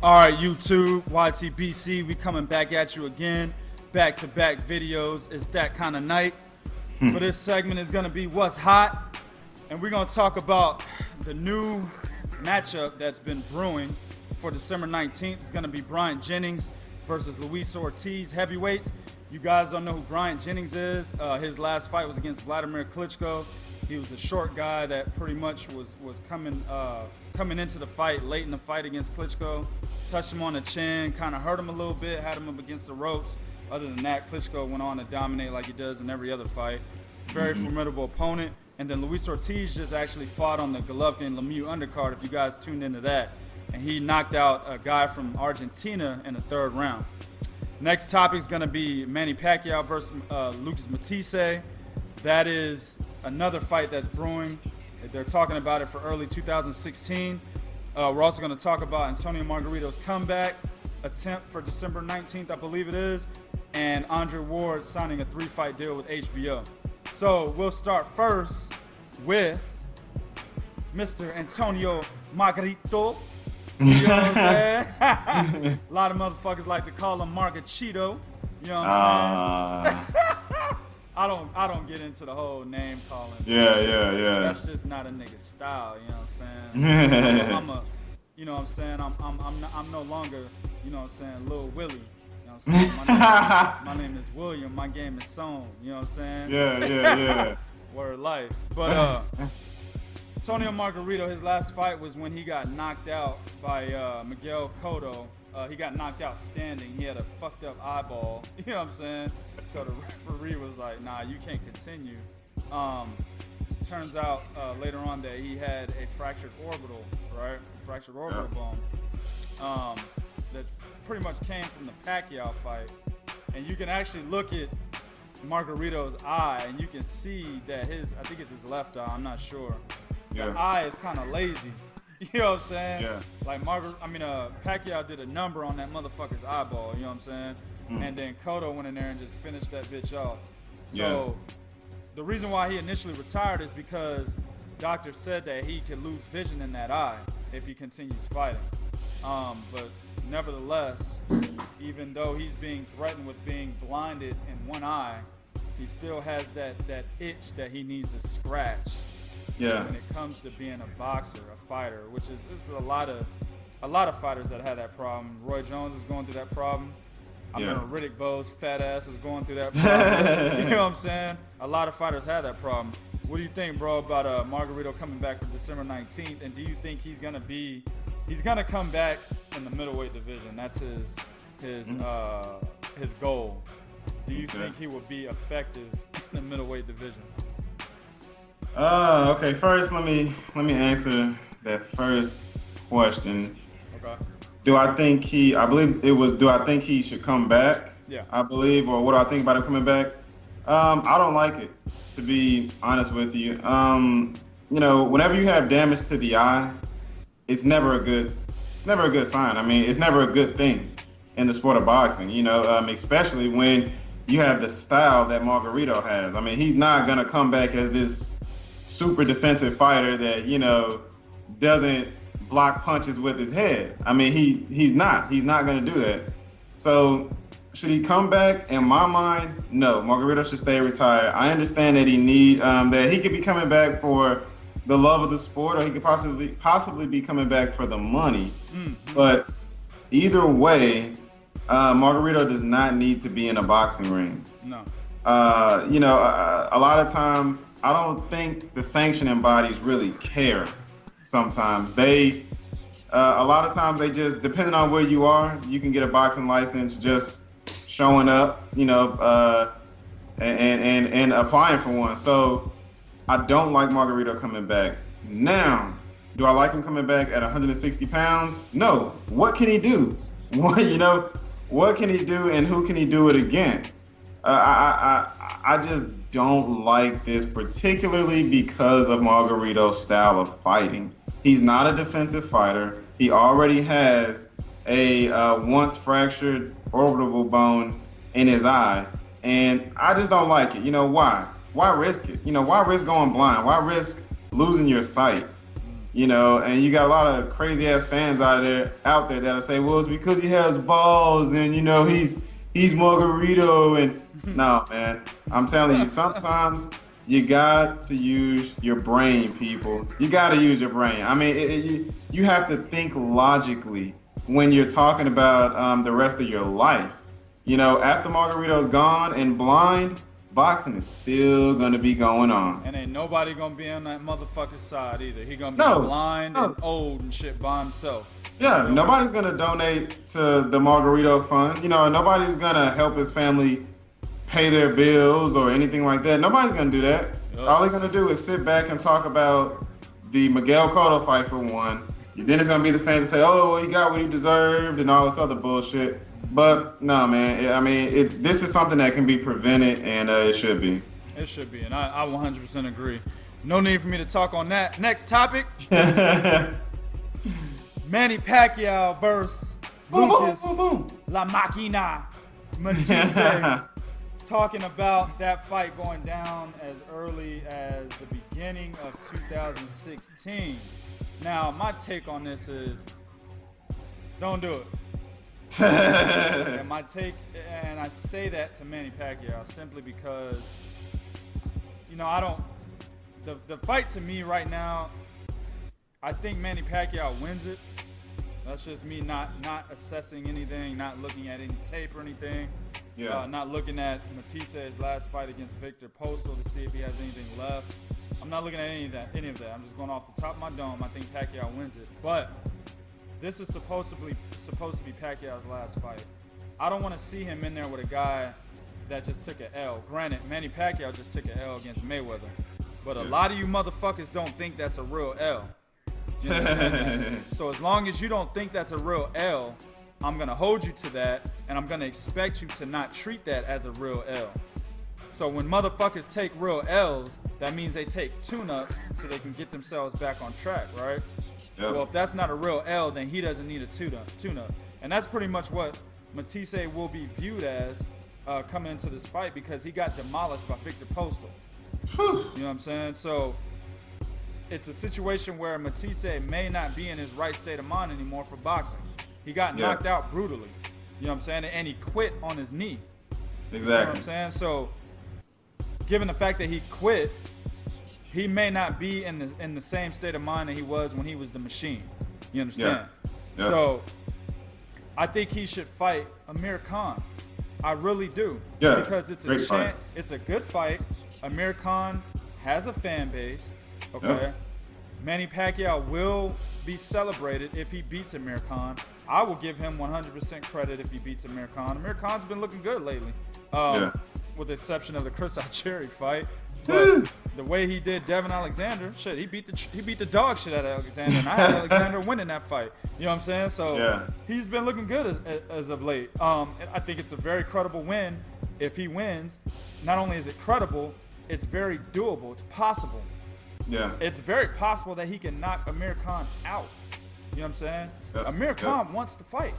All right, YouTube, YTBC, we coming back at you again. Back-to-back videos. It's that kind of night. For this segment is going to be What's Hot. And we're going to talk about the new matchup that's been brewing for December 19th. It's going to be Bryant Jennings versus Luis Ortiz, heavyweights. You guys don't know who Bryant Jennings is. His last fight was against Vladimir Klitschko. He was a short guy that pretty much was coming into the fight, late in the fight against Klitschko. Touched him on the chin, kind of hurt him a little bit, had him up against the ropes. Other than that, Klitschko went on to dominate like he does in every other fight. Very formidable opponent. And then Luis Ortiz just actually fought on the Golovkin-Lemieux undercard, if you guys tuned into that. And he knocked out a guy from Argentina in the third round. Next topic is going to be Manny Pacquiao versus Lucas Matthysse. That is another fight that's brewing. They're talking about it for early 2016. We're also going to talk about Antonio Margarito's comeback attempt for December 19th, I believe it is, and Andre Ward signing a 3-fight deal with HBO. So we'll start first with Mr. Antonio Margarito. You know what I'm saying? A lot of motherfuckers like to call him Margarito. You know what I'm saying? I don't get into the whole name calling. Yeah. That's just not a nigga style. You know what I'm saying? You know what I'm saying? I'm no longer, you know what I'm saying, Lil Willie. You know what I'm saying? My name is William. My game is Song. You know what I'm saying? Yeah. Word life. But Antonio Margarito, his last fight was when he got knocked out by Miguel Cotto. He got knocked out standing. He had a fucked up eyeball. You know what I'm saying? So the referee was like, nah, you can't continue. Turns out later on that he had a fractured orbital, right? Fractured orbital bone. That pretty much came from the Pacquiao fight. And you can actually look at Margarito's eye and you can see that I think it's his left eye, I'm not sure. The eye is kind of lazy. You know what I'm saying? Yeah. Like Pacquiao did a number on that motherfucker's eyeball, you know what I'm saying? And then Cotto went in there and just finished that bitch off. So the reason why he initially retired is because doctors said that he could lose vision in that eye if he continues fighting. But nevertheless, even though he's being threatened with being blinded in one eye, he still has that itch that he needs to scratch. Yeah. When it comes to being a boxer, a fighter, which is a lot of fighters that have that problem. Roy Jones is going through that problem. I remember Riddick Bowe's fat ass is going through that problem. You know what I'm saying? A lot of fighters have that problem. What do you think, bro, about Margarito coming back for December 19th? And do you think he's gonna come back in the middleweight division? That's his goal. Do you think he will be effective in the middleweight division? Okay. First, let me answer that first question. Okay. Do I think he should come back? Yeah. I believe, or what do I think about him coming back? I don't like it, to be honest with you. You know, whenever you have damage to the eye, it's never a good sign. I mean, it's never a good thing in the sport of boxing, you know, especially when you have the style that Margarito has. I mean, he's not gonna come back as this super defensive fighter that, you know, doesn't block punches with his head. I mean, he's not going to do that. So should he come back? In my mind, no. Margarito should stay retired. I understand that that he could be coming back for the love of the sport, or he could possibly be coming back for the money. But either way, Margarito does not need to be in a boxing ring. No. You know, a lot of times, I don't think the sanctioning bodies really care. Sometimes a lot of times they just, depending on where you are, you can get a boxing license just showing up, you know, and applying for one. So I don't like Margarito coming back. Now, do I like him coming back at 160 pounds? No. What can he do? What can he do, and who can he do it against? I just don't like this, particularly because of Margarito's style of fighting. He's not a defensive fighter. He already has a once fractured orbital bone in his eye, and I just don't like it. You know why? Why risk it? You know, why risk going blind? Why risk losing your sight? You know, and you got a lot of crazy ass fans out there that'll say, well, it's because he has balls and you know he's Margarito and no, man. I'm telling you, sometimes you got to use your brain, people. You got to use your brain. I mean, you have to think logically when you're talking about the rest of your life. You know, after Margarito's gone and blind, boxing is still gonna be going on. And ain't nobody gonna be on that motherfucker's side either. He gonna be blind and old and shit by himself. Yeah, nobody's gonna donate to the Margarito Fund. You know, nobody's gonna help his family pay their bills or anything like that. Nobody's gonna do that. Yep. All they're gonna do is sit back and talk about the Miguel Cotto fight for one. Then it's gonna be the fans that say, "Oh, well, he got what he deserved," and all this other bullshit. But no, man. I mean, this is something that can be prevented, and it should be. It should be, and I 100% agree. No need for me to talk on that. Next topic: Manny Pacquiao versus Lucas La Máquina Matthysse. Talking about that fight going down as early as the beginning of 2016. Now, my take on this is, don't do it. And my take, and I say that to Manny Pacquiao simply because, you know, I don't. The fight to me right now, I think Manny Pacquiao wins it. That's just me not assessing anything, not looking at any tape or anything. Yeah. Not looking at Mathisse's last fight against Victor Postal to see if he has anything left. I'm not looking at any of that. I'm just going off the top of my dome. I think Pacquiao wins it, but this is supposed to be Pacquiao's last fight. I don't want to see him in there with a guy that just took an L. Granted, Manny Pacquiao just took an L against Mayweather, but a lot of you motherfuckers don't think that's a real L. You know so as long as you don't think that's a real L, I'm gonna hold you to that, and I'm gonna expect you to not treat that as a real L. So when motherfuckers take real L's, that means they take tune-ups so they can get themselves back on track, right? Yep. Well, if that's not a real L, then he doesn't need a tune-up. And that's pretty much what Matthysse will be viewed as coming into this fight, because he got demolished by Victor Postal. You know what I'm saying? So it's a situation where Matthysse may not be in his right state of mind anymore for boxing. He got knocked out brutally. You know what I'm saying? And he quit on his knee. Exactly. You know what I'm saying? So given the fact that he quit, he may not be in the same state of mind that he was when he was the machine. You understand? Yeah. Yeah. So I think he should fight Amir Khan. I really do. Yeah. Because it's it's a good fight. Amir Khan has a fan base. Okay. Yep. Manny Pacquiao will be celebrated if he beats Amir Khan. I will give him 100% credit if he beats Amir Khan. Amir Khan's been looking good lately. With the exception of the Chris Algieri fight. But the way he did Devin Alexander, shit, he beat the dog shit out of Alexander, and I had Alexander winning that fight. You know what I'm saying? So he's been looking good as of late. And I think it's a very credible win. If he wins, not only is it credible, it's very doable. It's possible. Yeah. It's very possible that he can knock Amir Khan out. You know what I'm saying? Amir Khan wants to fight.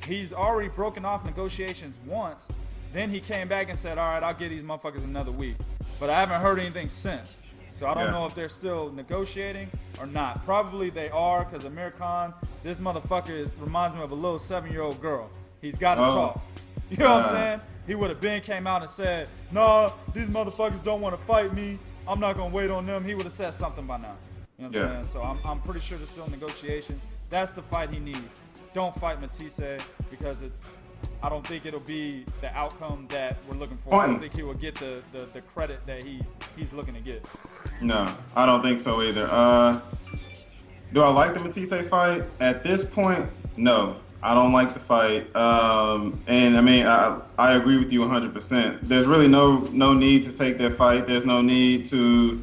He's already broken off negotiations once. Then he came back and said, all right, I'll give these motherfuckers another week. But I haven't heard anything since. So I don't know if they're still negotiating or not. Probably they are, because Amir Khan, this motherfucker reminds me of a little 7-year-old girl. He's got to talk. You know what I'm saying? He would have came out and said, no, these motherfuckers don't want to fight me. I'm not going to wait on them. He would have said something by now. You know what I'm saying? So I'm pretty sure there's still negotiations. That's the fight he needs. Don't fight Matthysse, because I don't think it'll be the outcome that we're looking for. I don't think he will get the credit that he's looking to get. No, I don't think so either. Do I like the Matthysse fight? At this point, no. I don't like the fight. And I mean, I agree with you 100%. There's really no need to take that fight. There's no need to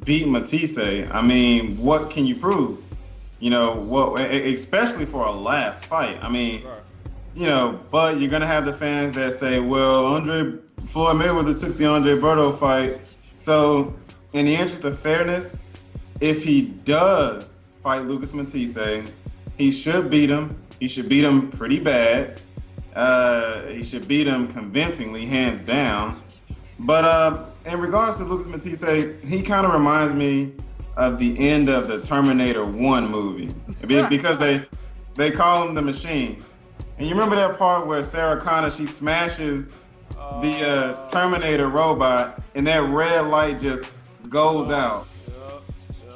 beat Matthysse. I mean, what can you prove? You know, what, especially for a last fight. I mean, you know, but you're going to have the fans that say, well, Floyd Mayweather took the Andre Berto fight. So in the interest of fairness, if he does fight Lucas Matthysse, he should beat him. He should beat him pretty bad. He should beat him convincingly, hands down. But in regards to Lucas Matthysse, he kind of reminds me of the end of the Terminator 1 movie because they call him the Machine. And you remember that part where Sarah Connor, she smashes the Terminator robot and that red light just goes out.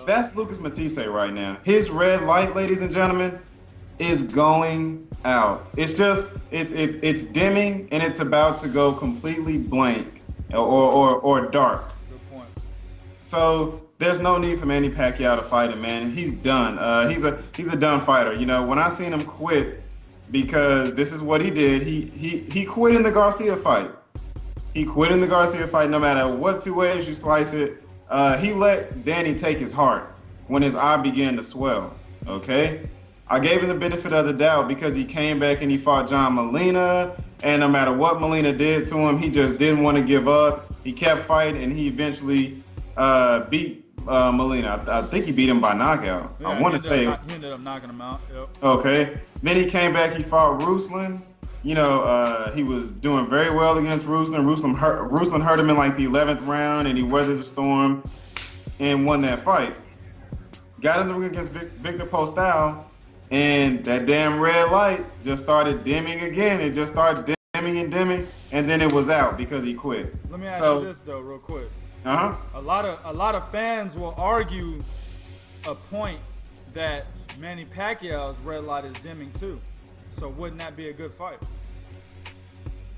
That's Lucas Matthysse right now. His red light, ladies and gentlemen, is going out. It's it's dimming and it's about to go completely blank or dark. Good point. So there's no need for Manny Pacquiao to fight him, man. He's done. He's a done fighter. You know, when I seen him quit, because this is what he did. He quit in the Garcia fight. He quit in the Garcia fight no matter what two ways you slice it. He let Danny take his heart when his eye began to swell, okay? I gave him the benefit of the doubt because he came back and he fought John Molina, and no matter what Molina did to him, he just didn't want to give up. He kept fighting, and he eventually beat Molina. I think he beat him by knockout. Yeah, I want to say. He ended up knocking him out, yep. Okay. Then he came back, he fought Ruslan. You know, he was doing very well against Ruslan. Ruslan hurt him in like the 11th round, and he weathered the storm and won that fight. Got in the ring against Victor Postal, and that damn red light just started dimming again. It just started dimming, and then it was out because he quit. Let me ask you this though, real quick. A lot of fans will argue a point that Manny Pacquiao's red light is dimming too. So wouldn't that be a good fight?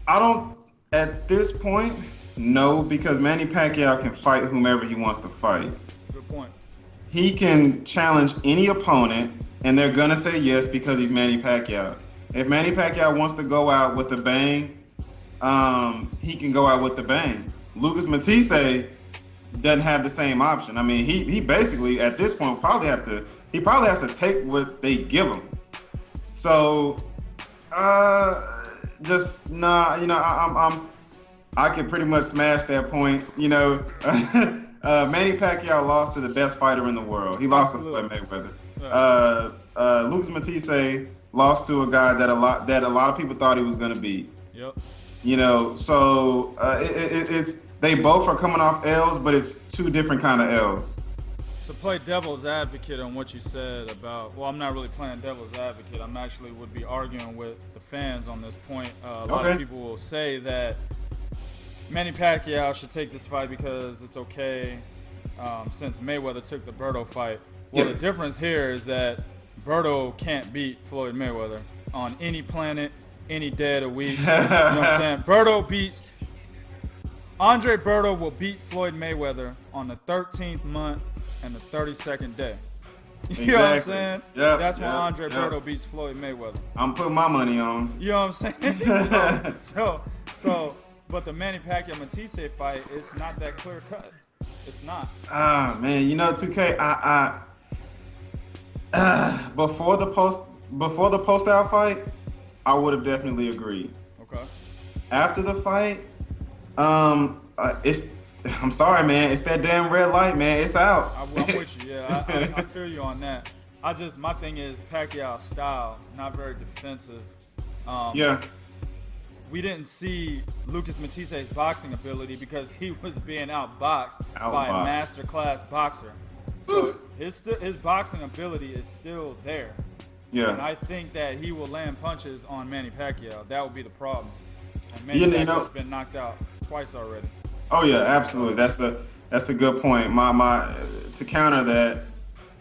I don't, at this point, no, because Manny Pacquiao can fight whomever he wants to fight. Good point. He can challenge any opponent, and they're gonna say yes because he's Manny Pacquiao. If Manny Pacquiao wants to go out with a bang, he can go out with the bang. Lucas Matthysse doesn't have the same option. I mean, he basically at this point probably has to take what they give him. So, just nah. You know, I could pretty much smash that point. You know, Manny Pacquiao lost to the best fighter in the world. He lost to Floyd Mayweather. Lucas Matthysse lost to a guy that a lot of people thought he was gonna beat. Yep. You know, so it's they both are coming off L's, but it's two different kind of L's. To play devil's advocate on what you said about, well, I'm not really playing devil's advocate. I'm actually would be arguing with the fans on this point. A lot of people will say that Manny Pacquiao should take this fight because it's okay since Mayweather took the Berto fight. Well, the difference here is that Berto can't beat Floyd Mayweather on any planet, any day of the week. You know what I'm saying? Andre Berto will beat Floyd Mayweather on the 13th month and the 32nd day. You know what I'm saying? Yep, That's when Andre Berto beats Floyd Mayweather. I'm putting my money on. You know what I'm saying? so, but the Manny Pacquiao Matthysse fight, it's not that clear cut. It's not. Man, you know, 2K, before the post-out fight, I would have definitely agreed. Okay. After the fight, I'm sorry, man. It's that damn red light, man. It's out. I'm with you. Yeah, I feel you on that. My thing is Pacquiao's style, not very defensive. We didn't see Lucas Matthysse's boxing ability because he was being outboxed by a masterclass boxer. So his boxing ability is still there. Yeah. And I think that he will land punches on Manny Pacquiao. That would be the problem. And Manny Pacquiao's been knocked out twice already. Oh yeah, absolutely. That's a good point. My to counter that,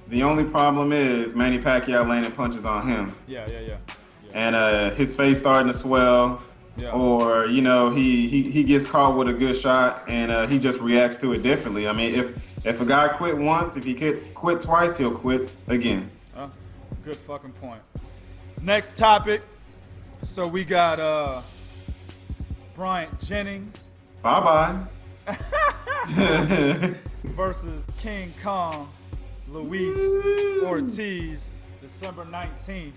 the only problem is Manny Pacquiao landing punches on him. Yeah. And his face starting to swell. Yeah. Or, you know, he gets caught with a good shot and he just reacts to it differently. I mean, if a guy quit once, if he quit twice, he'll quit again. Good fucking point. Next topic. So we got Bryant Jennings. Bye-bye. Versus King Kong Luis Ortiz, December 19th.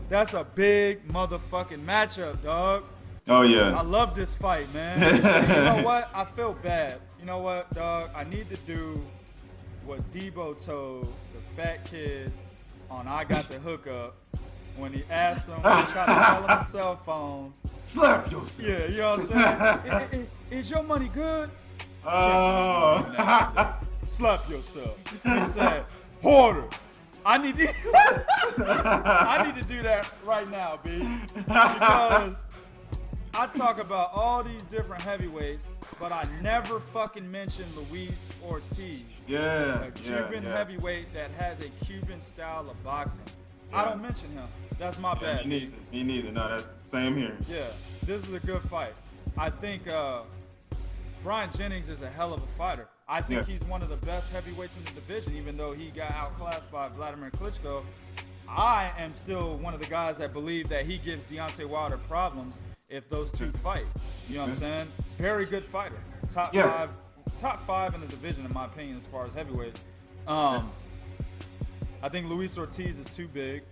That's a big motherfucking matchup, dog. Oh, yeah. I love this fight, man. And you know what? I feel bad. You know what, dog? I need to do what Debo told the fat kid on I Got the Hookup when he asked him, when he tried to sell him a cell phone. Slap yourself. Yeah, you know what I'm saying? Is your money good? Oh. slap yourself. He said, Porter, I need to do that right now, B. Because I talk about all these different heavyweights, but I never fucking mention Luis Ortiz. Yeah. A Cuban heavyweight that has a Cuban style of boxing. Yeah. I don't mention him. That's my bad. Me neither. No, that's same here. Yeah, this is a good fight. I think Bryant Jennings is a hell of a fighter. I think he's one of the best heavyweights in the division, even though he got outclassed by Vladimir Klitschko. I am still one of the guys that believe that he gives Deontay Wilder problems if those two fight. You know what I'm saying? Very good fighter. Top five in the division, in my opinion, as far as heavyweights. I think Luis Ortiz is too big.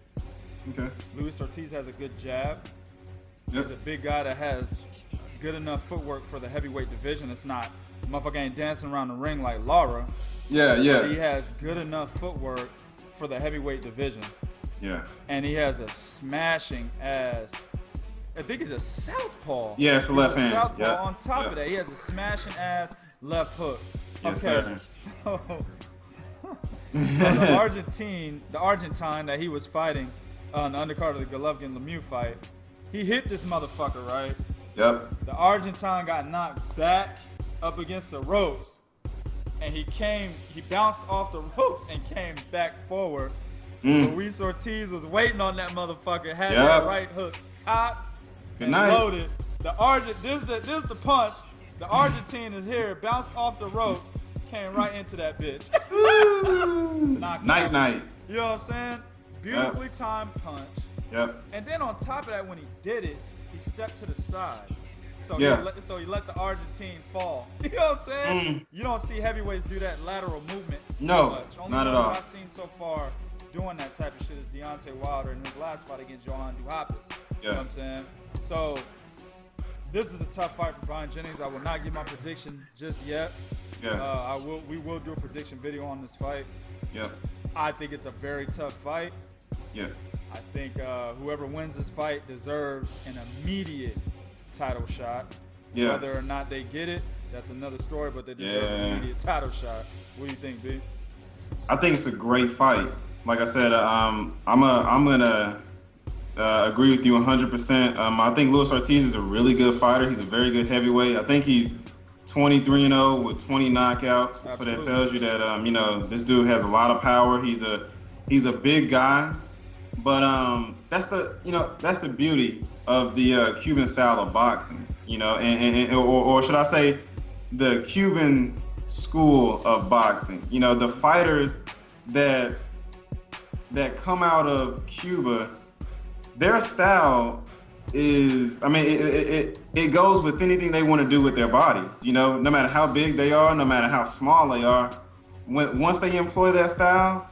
Okay. Luis Ortiz has a good jab. Yep. He's a big guy that has good enough footwork for the heavyweight division. It's not, motherfucker ain't dancing around the ring like Lara. Yeah. But he has good enough footwork for the heavyweight division. Yeah. And he has a smashing ass. I think he's a southpaw. Yeah, it's a left hand. Southpaw. Yep. On top of that, he has a smashing ass left hook. Yes, okay. sir. So the Argentine that he was fighting on the undercard of the Golovkin-Lemieux fight, he hit this motherfucker, right? Yep. The Argentine got knocked back up against the ropes, and he bounced off the ropes and came back forward. Luis Ortiz was waiting on that motherfucker, had that right hook cocked and loaded. This is the punch. The Argentine is here, bounced off the ropes, came right into that bitch. Night. You know what I'm saying? Beautifully timed punch. Yep. And then on top of that, when he did it, he stepped to the side. So he let the Argentine fall. You know what I'm saying? You don't see heavyweights do that lateral movement No, much. Only not at one all. that I've seen so far doing that type of shit is Deontay Wilder in his last fight against Johan Duhaupas. You know what I'm saying? So this is a tough fight for Bryant Jennings. I will not give my prediction just yet. Yeah. We will do a prediction video on this fight. Yep. I think it's a very tough fight. Yes. I think whoever wins this fight deserves an immediate title shot. Yeah. Whether or not they get it, that's another story, but they deserve an immediate title shot. What do you think, B? I think it's a great fight. Like I said, I'm gonna agree with you 100%. I think Luis Ortiz is a really good fighter. He's a very good heavyweight. I think he's 23-0 with 20 knockouts. Absolutely. So that tells you that this dude has a lot of power. He's a big guy, but that's the beauty of the Cuban style of boxing. Or should I say, the Cuban school of boxing. The fighters that come out of Cuba, their style is, it goes with anything they want to do with their bodies. No matter how big they are, no matter how small they are, once they employ that style,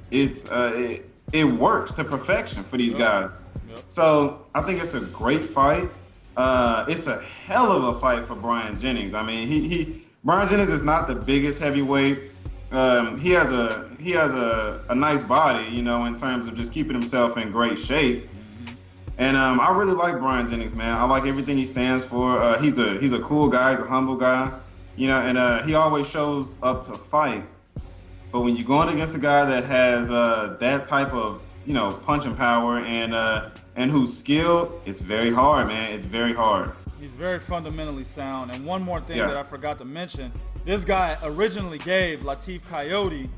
it works to perfection for these guys. Yep. So I think it's a great fight. It's a hell of a fight for Bryant Jennings. Bryant Jennings is not the biggest heavyweight. He has a nice body, in terms of just keeping himself in great shape. And I really like Bryant Jennings, man. I like everything he stands for. He's a cool guy. He's a humble guy, and he always shows up to fight. But when you're going against a guy that has that type of punching power and who's skilled, it's very hard, man. It's very hard. He's very fundamentally sound. And one more thing that I forgot to mention: this guy originally gave Latif Coyote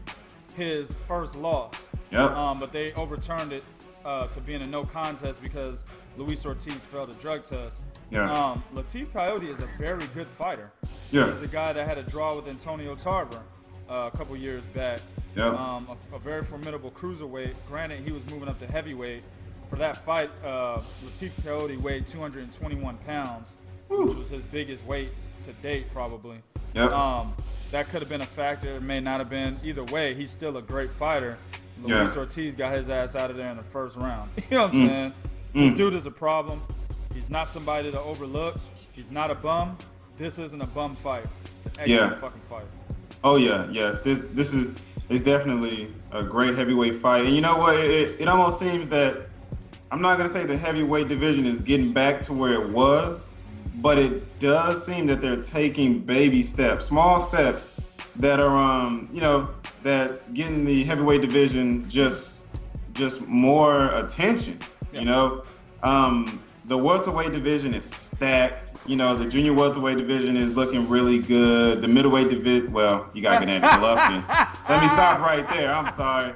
his first loss. Yep. But they overturned it to being a no contest because Luis Ortiz failed a drug test. Yeah. Latif Coyote is a very good fighter. Yeah. He's the guy that had a draw with Antonio Tarver a couple years back. Yeah. A very formidable cruiserweight. Granted, he was moving up to heavyweight. For that fight, Latif Coyote weighed 221 pounds, which was his biggest weight to date, probably. Yep. That could have been a factor. It may not have been. Either way, he's still a great fighter. Luis Ortiz got his ass out of there in the first round. You know what I'm saying? The dude is a problem. He's not somebody to overlook. He's not a bum. This isn't a bum fight. It's an excellent fucking fight. Oh yeah, yes. This is definitely a great heavyweight fight. And you know what? It almost seems that, I'm not gonna say the heavyweight division is getting back to where it was, but it does seem that they're taking baby steps, small steps, that are that's getting the heavyweight division just more attention. Yeah. The welterweight division is stacked. The junior welterweight division is looking really good. The middleweight division, well, you got Gennady Golovkin. Let me stop right there. I'm sorry.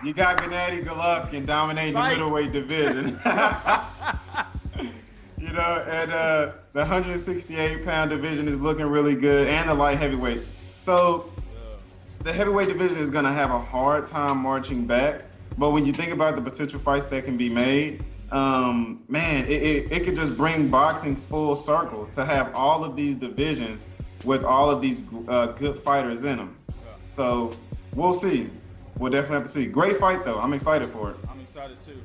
You got Gennady Golovkin dominating the middleweight division. And the 168-pound division is looking really good, and the light heavyweights. So the heavyweight division is going to have a hard time marching back. But when you think about the potential fights that can be made, man, it could just bring boxing full circle to have all of these divisions with all of these good fighters in them. Yeah. So we'll see. We'll definitely have to see. Great fight, though. I'm excited for it. I'm excited, too.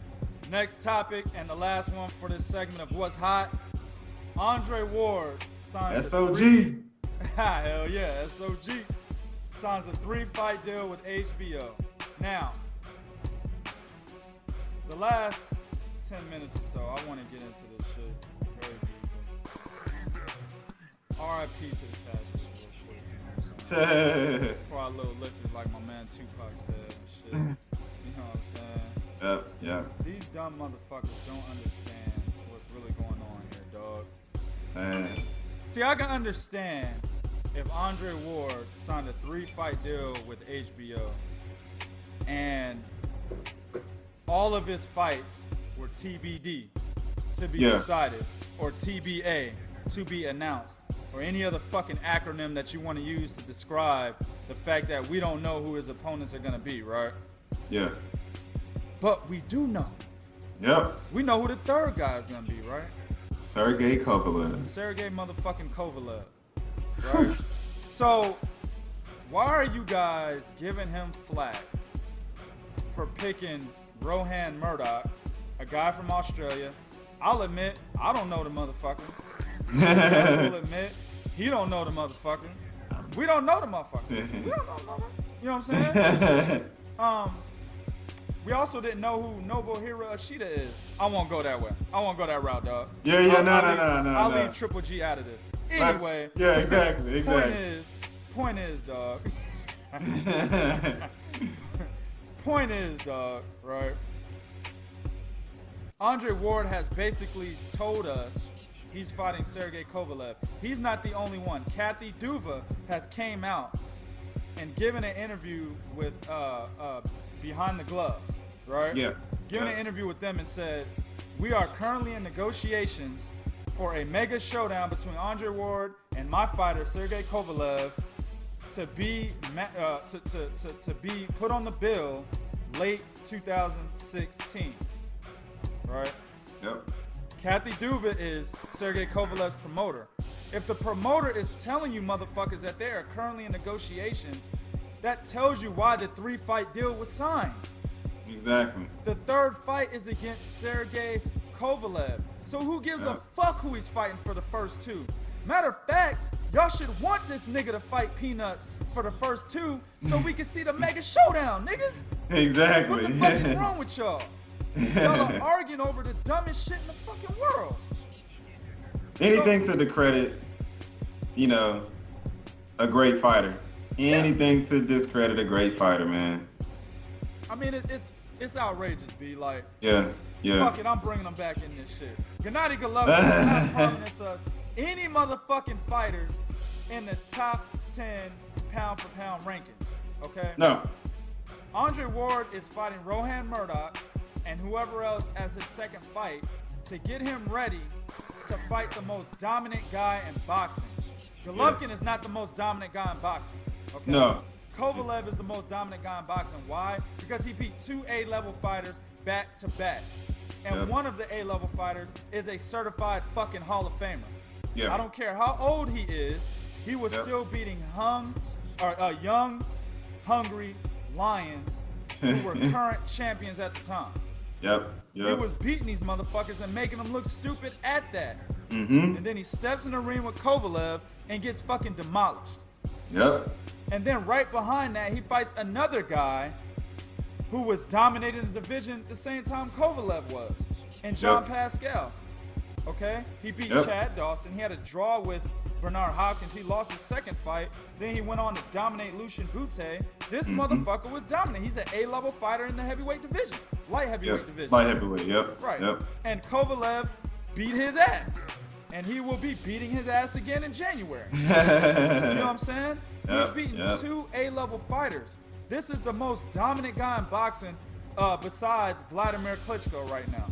Next topic, and the last one for this segment of What's Hot. Andre Ward signs SOG. Hell yeah, SOG. Signs a 3-fight deal with HBO. Now, the last 10 minutes or so, I want to get into this shit very briefly. RIP to the casuals real quick. For our little listeners, like my man Tupac said and shit. You know what I'm saying? Yep. These dumb motherfuckers don't understand what's really going on here, dog. Sad. See, I can understand if Andre Ward signed a 3-fight deal with HBO and all of his fights were TBD, to be decided, or TBA, to be announced, or any other fucking acronym that you want to use to describe the fact that we don't know who his opponents are going to be, right? Yeah. But we do know. Yep. We know who the third guy is going to be, right? Sergey Kovalev. Sergey motherfucking Kovalev. Right? So, why are you guys giving him flack for picking Rohan Murdoch, a guy from Australia? I'll admit, I don't know the motherfucker. Will admit, he don't know the motherfucker. We don't know the motherfucker. We don't know the motherfucker. You know what I'm saying? We also didn't know who Nobuhiro Ishida is. I won't go that way. I won't go that route, dog. No. I'll leave Triple G out of this. Anyway. Yeah, exactly. Point is, dog. Point is, dog, right? Andre Ward has basically told us he's fighting Sergey Kovalev. He's not the only one. Kathy Duva has came out and given an interview with Behind the Gloves, right? Yeah. Given an interview with them and said, we are currently in negotiations for a mega showdown between Andre Ward and my fighter Sergey Kovalev to be put on the bill late 2016, right? Yep. Kathy Duva is Sergey Kovalev's promoter. If the promoter is telling you motherfuckers that they are currently in negotiations, that tells you why the 3-fight deal was signed. Exactly. The third fight is against Sergey Kovalev. So who gives a fuck who he's fighting for the first two? Matter of fact, y'all should want this nigga to fight Peanuts for the first two so we can see the mega showdown, niggas. Exactly. What the fuck is wrong with y'all? Y'all are arguing over the dumbest shit in the fucking world. Anything to discredit, a great fighter. Anything to discredit a great fighter, man. I mean, it's outrageous, B. Like, yeah. Fuck it, I'm bringing them back in this shit. Gennady Golovkin is not prominence of any motherfucking fighters in the top 10 pound for pound rankings, okay? No. Andre Ward is fighting Rohan Murdoch and whoever else as his second fight to get him ready to fight the most dominant guy in boxing. Golovkin is not the most dominant guy in boxing. Okay? No. Kovalev is the most dominant guy in boxing. Why? Because he beat 2 A-level fighters back to back. And one of the A-level fighters is a certified fucking Hall of Famer. I don't care how old he is, he was still beating young, hungry lions who were current champions at the time. He was beating these motherfuckers and making them look stupid at that. And then he steps in the ring with Kovalev and gets fucking demolished. And then right behind that, he fights another guy who was dominating the division at the same time Kovalev was, and Jean Pascal. Okay? He beat Chad Dawson. He had a draw with Bernard Hopkins. He lost his second fight. Then he went on to dominate Lucian Butte. This motherfucker was dominant. He's an A-level fighter in the heavyweight division. Light heavyweight division. Light heavyweight, yep. Right. Yep. And Kovalev beat his ass. And he will be beating his ass again in January. You know what I'm saying? He's beaten 2 A-level fighters. This is the most dominant guy in boxing besides Vladimir Klitschko right now.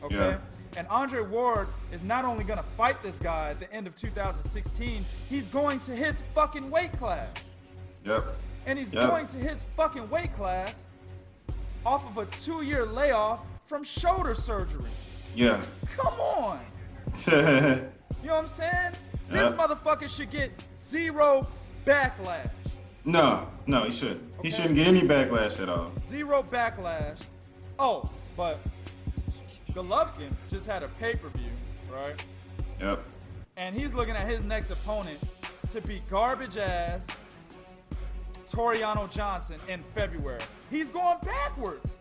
Okay? Yeah. And Andre Ward is not only going to fight this guy at the end of 2016, he's going to his fucking weight class. Yep. And he's going to his fucking weight class off of a 2-year layoff from shoulder surgery. Yeah. Come on. You know what I'm saying? This motherfucker should get 0 backlash. No, he shouldn't. Okay. He shouldn't get any backlash at all. 0 backlash. Oh, but Golovkin just had a pay-per-view, right? Yep. And he's looking at his next opponent to be garbage-ass Toriano Johnson in February. He's going backwards.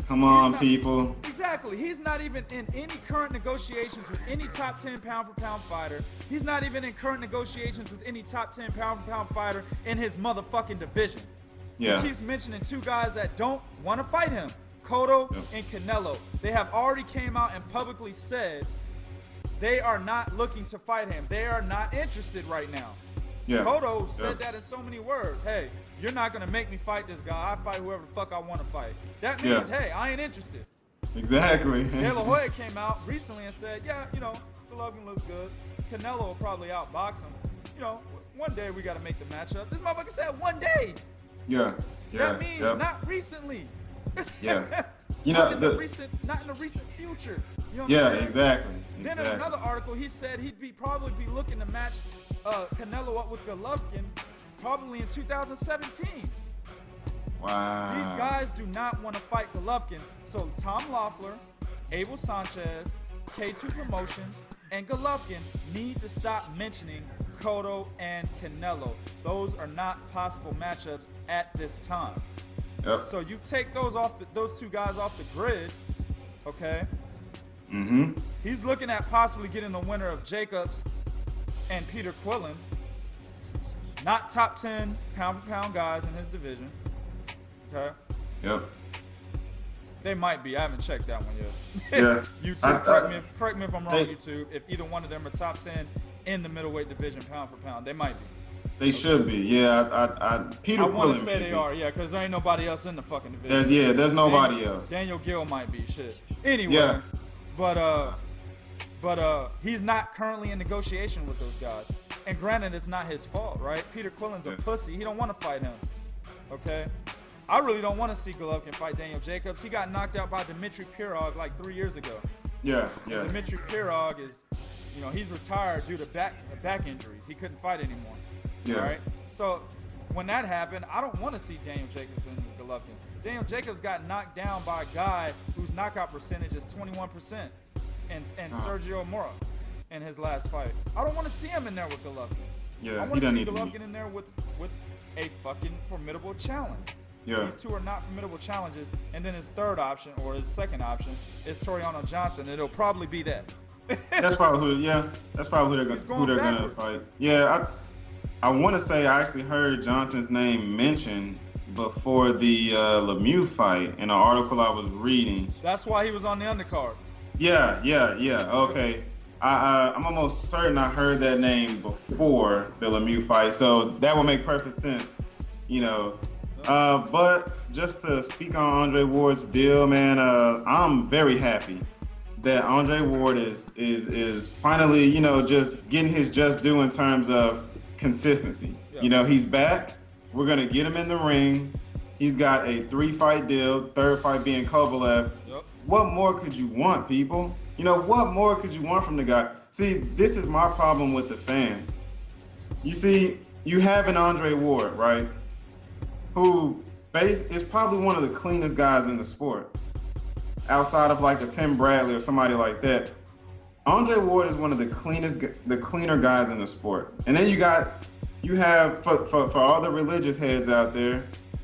Come on, people. Exactly. He's not even in any current negotiations with any top 10 pound-for-pound fighter. He's not even in current negotiations with any top 10 pound-for-pound fighter in his motherfucking division. Yeah. He keeps mentioning 2 guys that don't want to fight him, Cotto and Canelo. They have already came out and publicly said they are not looking to fight him. They are not interested right now. Yeah. Cotto said that in so many words. Hey, you're not going to make me fight this guy. I fight whoever the fuck I want to fight. That means, hey, I ain't interested. Exactly. De La Hoya came out recently and said, yeah, you know, Golovkin looks good. Canelo will probably outbox him. You know, one day we got to make the matchup. This motherfucker said one day. Yeah. That means not recently. Yeah. You not know, in the recent future. You know what I'm saying? Exactly. Then in another article, he said he'd probably be looking to match Canelo up with Golovkin probably in 2017. Wow. These guys do not want to fight Golovkin. So Tom Loeffler, Abel Sanchez, K2 Promotions, and Golovkin need to stop mentioning Cotto and Canelo. Those are not possible matchups at this time. Yep. So you take those 2 guys off the grid, okay? Mm-hmm. He's looking at possibly getting the winner of Jacobs and Peter Quillen. Not top 10 pound-for-pound guys in his division. Okay? Yep. They might be. I haven't checked that one yet. Yeah. YouTube, correct me if I'm wrong, YouTube. If either one of them are top 10 in the middleweight division pound-for-pound, they might be. They should be. Yeah. Peter Quillen. I want to say they are, because there ain't nobody else in the fucking division. There's nobody else. Daniel Gill might be. Shit. Anyway. Yeah. But he's not currently in negotiation with those guys. And granted, it's not his fault, right? Peter Quillen's a pussy. He don't want to fight him. Okay? I really don't want to see Golovkin fight Daniel Jacobs. He got knocked out by Dmitry Pirog like 3 years ago. Yeah. Dmitry Pirog is, you know, he's retired due to back injuries. He couldn't fight anymore. Yeah. Right? So when that happened, I don't want to see Daniel Jacobs and Golovkin. Daniel Jacobs got knocked down by a guy whose knockout percentage is 21%, and Sergio Mora in his last fight. I don't want to see him in there with Golovkin. Yeah, I want to see Golovkin in there with a fucking formidable challenge. Yeah. These 2 are not formidable challenges. And then his third option, or his second option, is Toriano Johnson. It'll probably be that. That's probably who they're gonna fight. Yeah, I want to say I actually heard Johnson's name mentioned before the Lemieux fight in an article I was reading. That's why he was on the undercard. Yeah. Okay. I'm almost certain I heard that name before the Lemieux fight, so that would make perfect sense, you know. But just to speak on Andre Ward's deal, man, I'm very happy that Andre Ward is finally, you know, just getting his just due in terms of consistency. Yeah. You know, he's back. We're gonna get him in the ring. He's got a 3-fight deal, third fight being Kovalev. Yep. What more could you want, people? You know, what more could you want from the guy? See, this is my problem with the fans. You see, you have an Andre Ward, right? Who is probably one of the cleanest guys in the sport. Outside of like a Tim Bradley or somebody like that. Andre Ward is one of the cleaner guys in the sport. And then you have for all the religious heads out there,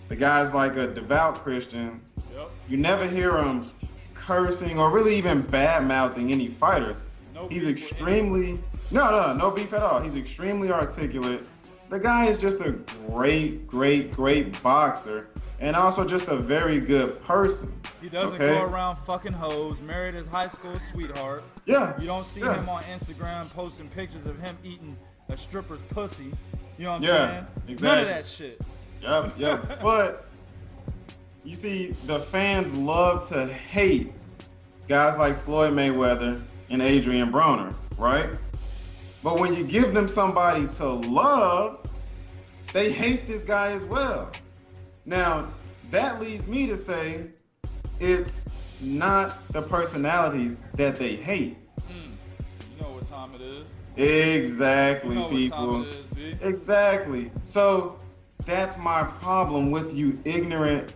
the guys like a devout Christian. Yep. You never hear him cursing or really even bad mouthing any fighters. He's extremely No beef at all. He's extremely articulate. The guy is just a great boxer, and also just a very good person. He doesn't go around fucking hoes. Married his high school sweetheart. Yeah. You don't see him on Instagram posting pictures of him eating a stripper's pussy. You know what I'm saying? Exactly. None of that shit. Yep. But you see, the fans love to hate guys like Floyd Mayweather and Adrian Broner, right? But when you give them somebody to love, they hate this guy as well. Now, that leads me to say it's not the personalities that they hate. You know what time it is. Exactly, you know people. What time it is, B. Exactly. So that's my problem with you ignorant,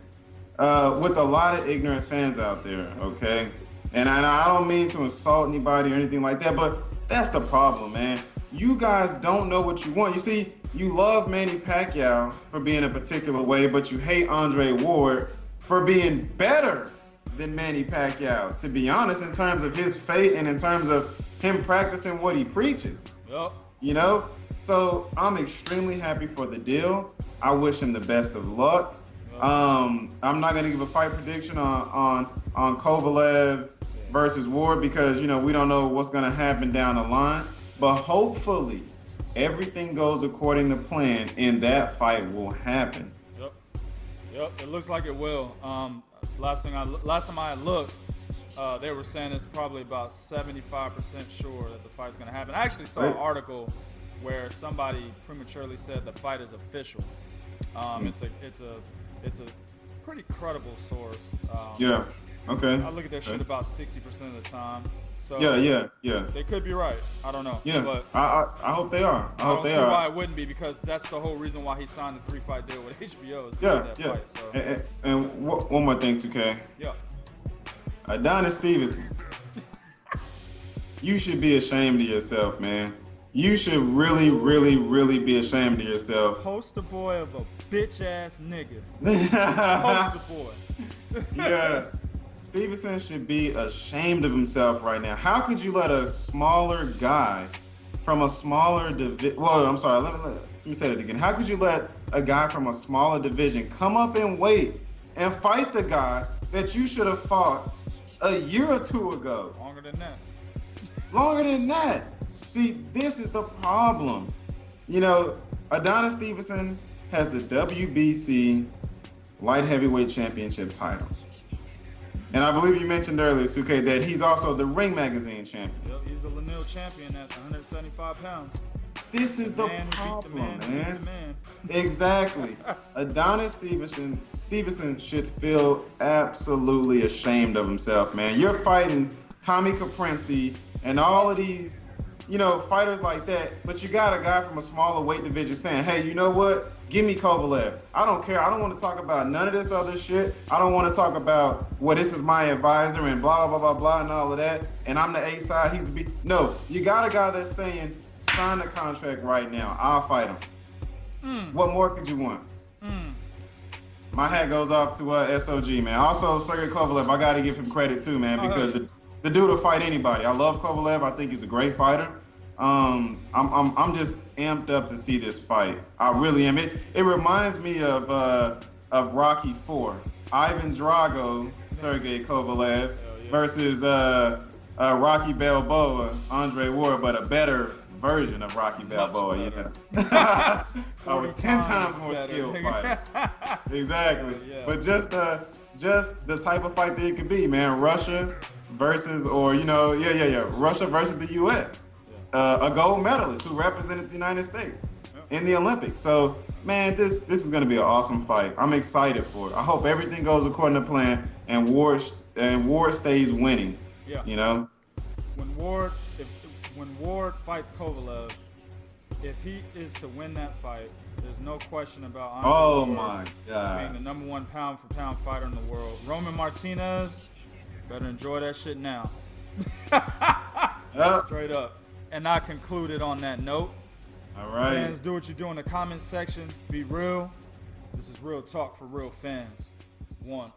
with a lot of ignorant fans out there, okay? And I don't mean to insult anybody or anything like that, but that's the problem, man. You guys don't know what you want. You see, you love Manny Pacquiao for being a particular way, but you hate Andre Ward for being better than Manny Pacquiao, to be honest, in terms of his fate and in terms of him practicing what he preaches. Yep. You know? So I'm extremely happy for the deal. I wish him the best of luck. Yep. I'm not gonna give a fight prediction on Kovalev versus Ward because, you know, we don't know what's gonna happen down the line. But hopefully everything goes according to plan and that fight will happen. Yep, it looks like it will. Last time I looked, they were saying it's probably about 75% sure that the fight's gonna happen. I actually saw an article where somebody prematurely said the fight is official. It's a pretty credible source. Yeah. Okay. I look at that shit about 60% of the time. So yeah. They could be right. I don't know. Yeah. But I hope they are. I hope they are. I don't see why it wouldn't be, because that's the whole reason why he signed the 3-fight deal with HBO. Fight, so. And one more thing, 2K. Yeah. Adonis Stevenson. You should be ashamed of yourself, man. You should really be ashamed of yourself. Poster boy of a bitch ass nigga. Poster boy. Yeah. Stevenson should be ashamed of himself right now. How could you let a smaller guy from a smaller division? Well, I'm sorry. Let me say that again. How could you let a guy from a smaller division come up in weight and fight the guy that you should have fought a year or two ago? Longer than that. Longer than that. See, this is the problem. You know, Adonis Stevenson has the WBC light heavyweight championship title. And I believe you mentioned earlier, 2K, that he's also the Ring Magazine champion. Yep, he's the Lanil champion at 175 pounds. This is the problem, man. Exactly. Adonis Stevenson should feel absolutely ashamed of himself, man. You're fighting Tommy Caprenzi and all of these, you know, fighters like that, but you got a guy from a smaller weight division saying, hey, you know what? Give me Kovalev. I don't care. I don't want to talk about none of this other shit. I don't want to talk about, well, this is my advisor and blah, blah, blah, blah, and all of that. And I'm the A side. He's the B. No, you got a guy that's saying, sign the contract right now. I'll fight him. What more could you want? My hat goes off to SOG, man. Also, Sergey Kovalev, I got to give him credit too, man, because the dude will fight anybody. I love Kovalev. I think he's a great fighter. I'm just amped up to see this fight. I really am. It reminds me of Rocky IV. Ivan Drago, Sergey Kovalev versus Rocky Balboa, Andre Ward, but a better version of Rocky Balboa. Yeah. Oh, 10 times more skilled fighter. Exactly. Yeah. But just the type of fight that it could be, man. Russia versus, or Russia versus the U.S. A gold medalist who represented the United States in the Olympics. So, man, this is going to be an awesome fight. I'm excited for it. I hope everything goes according to plan and Ward stays winning. Yeah. You know, when Ward fights Kovalev, if he is to win that fight, there's no question about Andre Ward being the #1 pound-for-pound fighter in the world. Roman Martinez better enjoy that shit now. Straight up. And I concluded on that note. All right. Fans, do what you do in the comments section. Be real. This is real talk for real fans. 1.